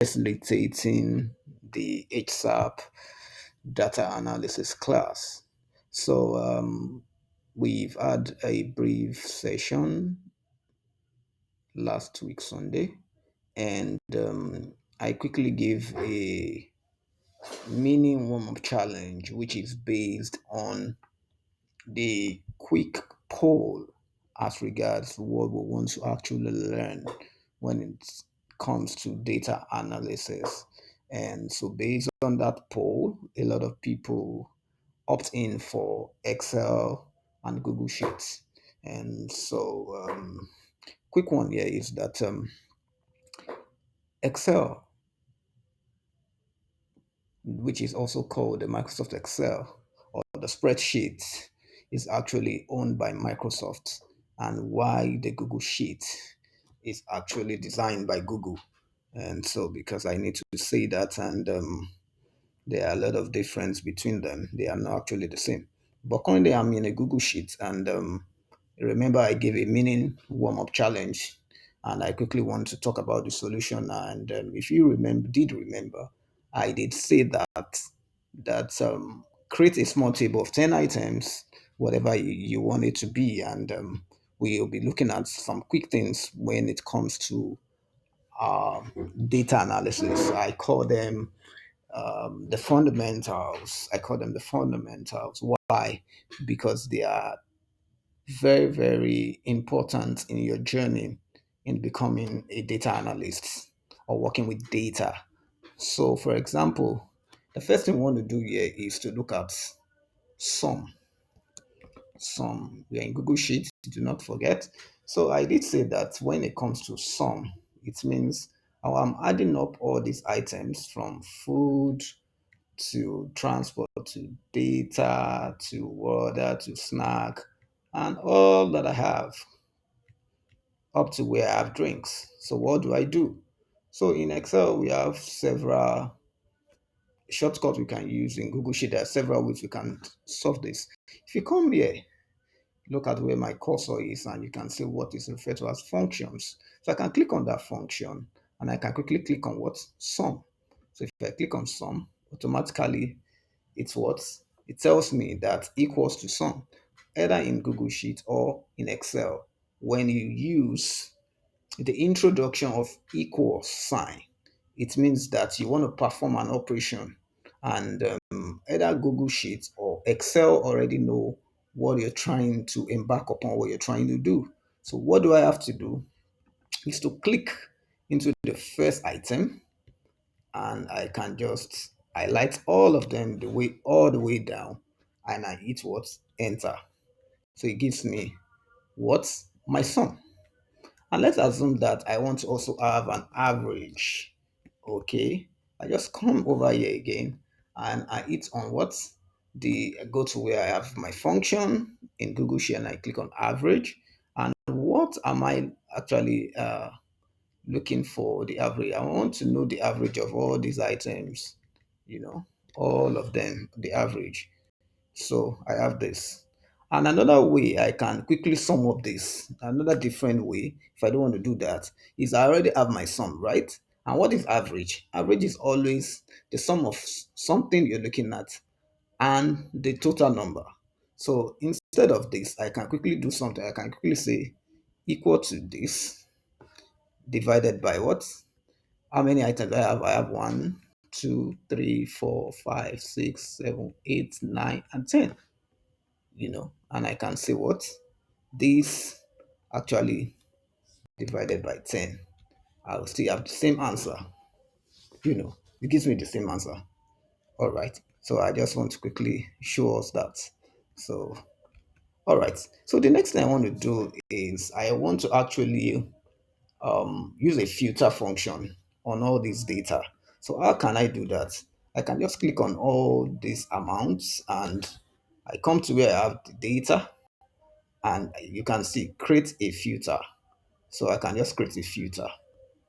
facilitating the HSAP data analysis class. So we've had a brief session last week, Sunday, and I quickly gave a mini warm up challenge, which is based on the quick poll as regards what we want to actually learn when it comes to data analysis. And so, based on that poll, a lot of people opt in for Excel and Google Sheets. And so, quick one here is that Excel, which is also called the Microsoft Excel or the spreadsheet, is actually owned by Microsoft, and why the Google Sheet is actually designed by Google. And so, because I need to say that, and there are a lot of difference between them, they are not actually the same. But currently, I'm in a Google Sheet, and remember, I gave a meaning warm up challenge, and I quickly want to talk about the solution. And if you remember, I did say that create a small table of 10 items, whatever you want it to be, and we'll be looking at some quick things when it comes to data analysis. I call them the fundamentals. I call them the fundamentals. Why? Because they are very, very important in your journey in becoming a data analyst or working with data. So, for example, the first thing we want to do here is to look at sum. Sum. We are in Google Sheets, do not forget. So, I did say that when it comes to sum, it means I'm adding up all these items from food to transport to data to water to snack and all that I have up to where I have drinks. So what do I do? So in Excel, we have several shortcuts we can use. In Google Sheet, there are several ways we can solve this. If you come here, look at where my cursor is, and you can see what is referred to as functions. So I can click on that function, and I can quickly click on what? Sum. So if I click on sum, automatically it's what? It tells me that equals to sum, either in Google Sheet or in Excel. When you use the introduction of equal sign, it means that you want to perform an operation, and either Google Sheets or Excel already know what you're trying to embark upon, what you're trying to do. So what do I have to do is to click into the first item, and I can just highlight all of them all the way down, and I hit what? Enter. So it gives me what? My sum. And let's assume that I want to also have an average. Okay. I just come over here again, and I hit on what? I go to where I have my function in Google Sheet, and I click on average. And what am I actually looking for? The average. I want to know the average of all these items, you know, all of them, the average. So I have this. And another way I can quickly sum up this, another different way, if I don't want to do that, is I already have my sum, right? And what is average? Average is always the sum of something you're looking at and the total number. So instead of this, I can quickly do something. I can quickly say equal to this divided by what? How many items I have? I have one, two, three, four, five, six, seven, eight, nine, and 10. And I can say what? This actually divided by 10. I'll still have the same answer. It gives me the same answer. All right. So I just want to quickly show us that. So, all right. So the next thing I want to do is I want to actually use a filter function on all this data. So how can I do that? I can just click on all these amounts, and I come to where I have the data, and you can see create a filter. So I can just create a filter.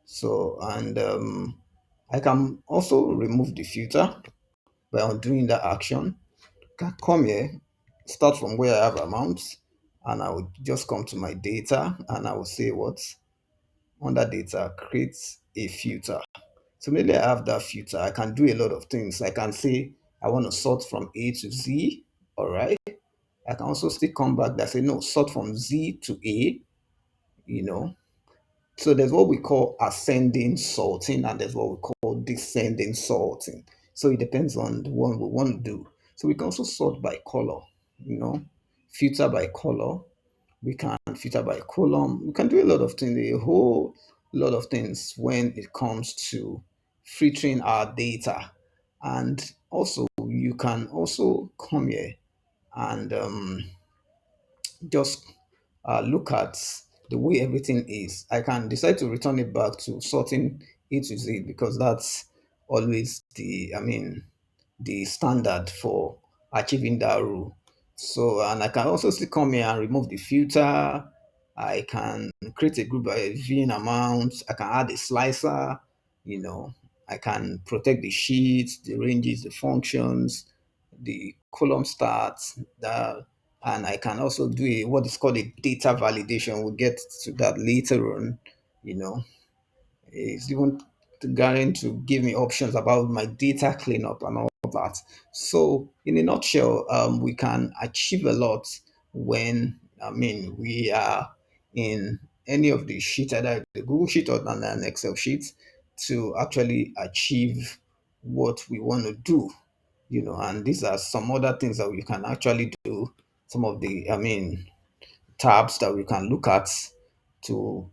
So, and I can also remove the filter by undoing that action. Can come here, start from where I have amounts, and I would just come to my data, and I will say what? Under data, create a filter. So maybe I have that filter. I can do a lot of things. I can say I want to sort from A to Z. All right. I can also still come back that say no, sort from Z to A. You know. So there's what we call ascending sorting, and there's what we call descending sorting. So it depends on the one we want to do. So we can also sort by color. You know, filter by color. We can filter by column. We can do a lot of things, a whole lot of things when it comes to filtering our data. And also, you can also come here and just look at the way everything is. I can decide to return it back to sorting A to Z because that's always the standard for achieving that rule. So, and I can also still come here and remove the filter. I can create a group by viewing amount. I can add a slicer. You know, I can protect the sheets, the ranges, the functions, the column starts, and I can also do what is called a data validation. We'll get to that later on. You know, it's even going to give me options about my data cleanup and all of that. So, in a nutshell, we can achieve a lot when we are in any of the sheet, either the Google Sheet or an Excel sheet, to actually achieve what we want to do. You know, and these are some other things that we can actually do. Some of the, tabs that we can look at to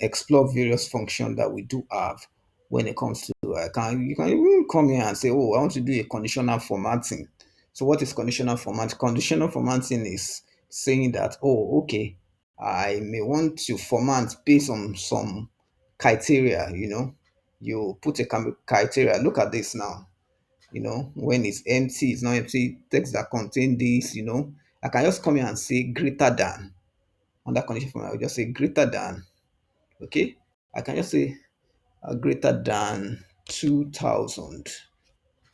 explore various functions that we do have when it comes to you can even come here and say, oh, I want to do a conditional formatting. So what is conditional format? Conditional formatting is saying that, oh, okay, I may want to format based on some criteria. You put a criteria. Look at this now. When it's empty, it's not empty, text that contain this. I can just come here and say greater than. On that condition format, I'll just say greater than. Okay, I can just say greater than 2000.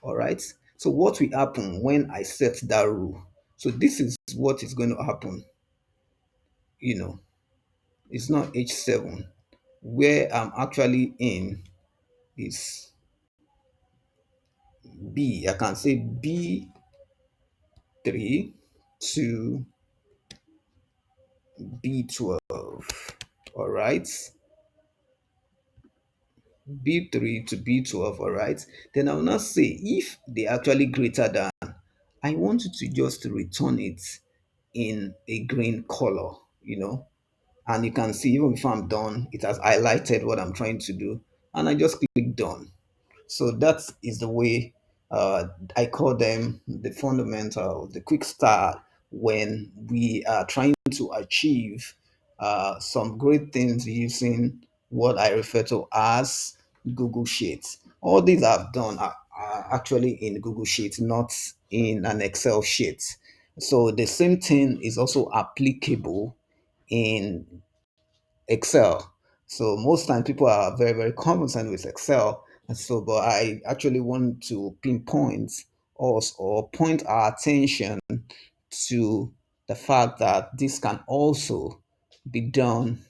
All right. So what will happen when I set that rule? So this is what is going to happen. You know, it's not H7. Where I'm actually in is B. I can say B3 to B12. All right. B3 to B12, all right? Then I will now say if they actually greater than, I want you to just return it in a green color, and you can see even if I'm done, it has highlighted what I'm trying to do, and I just click done. So that is the way I call them the fundamental, the quick start when we are trying to achieve some great things using what I refer to as Google Sheets. All these I've done are actually in Google Sheets, not in an Excel sheet. So the same thing is also applicable in Excel. So most times people are very, very conversant with Excel. And so, but I actually want to pinpoint us or point our attention to the fact that this can also be done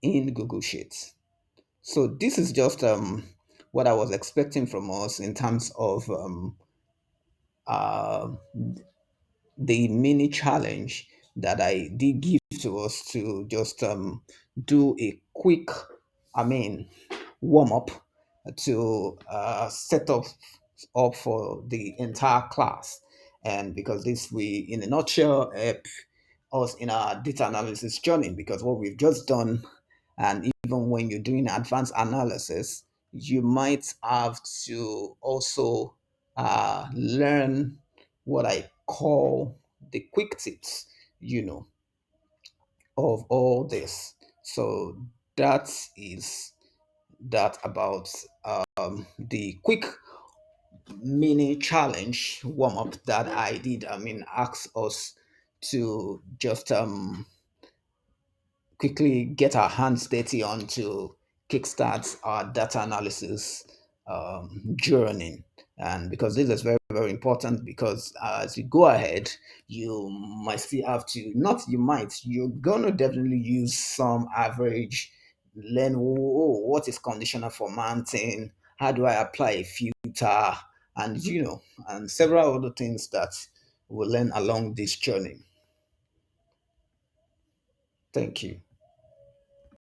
in Google Sheets. So this is just what I was expecting from us in terms of uh, the mini challenge that I did give to us to just do a quick, I mean, warm up to set up for the entire class. And because this we, in a nutshell, help us in our data analysis journey. Because what we've just done, and even when you're doing advanced analysis, you might have to also learn what I call the quick tips, you know, of all this. So that is that about the quick mini challenge warm up that I did. Ask us to just quickly get our hands dirty on to kickstart our data analysis journey. And because this is very, very important, because as you go ahead, you might still have to, not you might, you're going to definitely use some average, learn what is conditional formatting, how do I apply a filter, and and several other things that we'll learn along this journey. Thank you.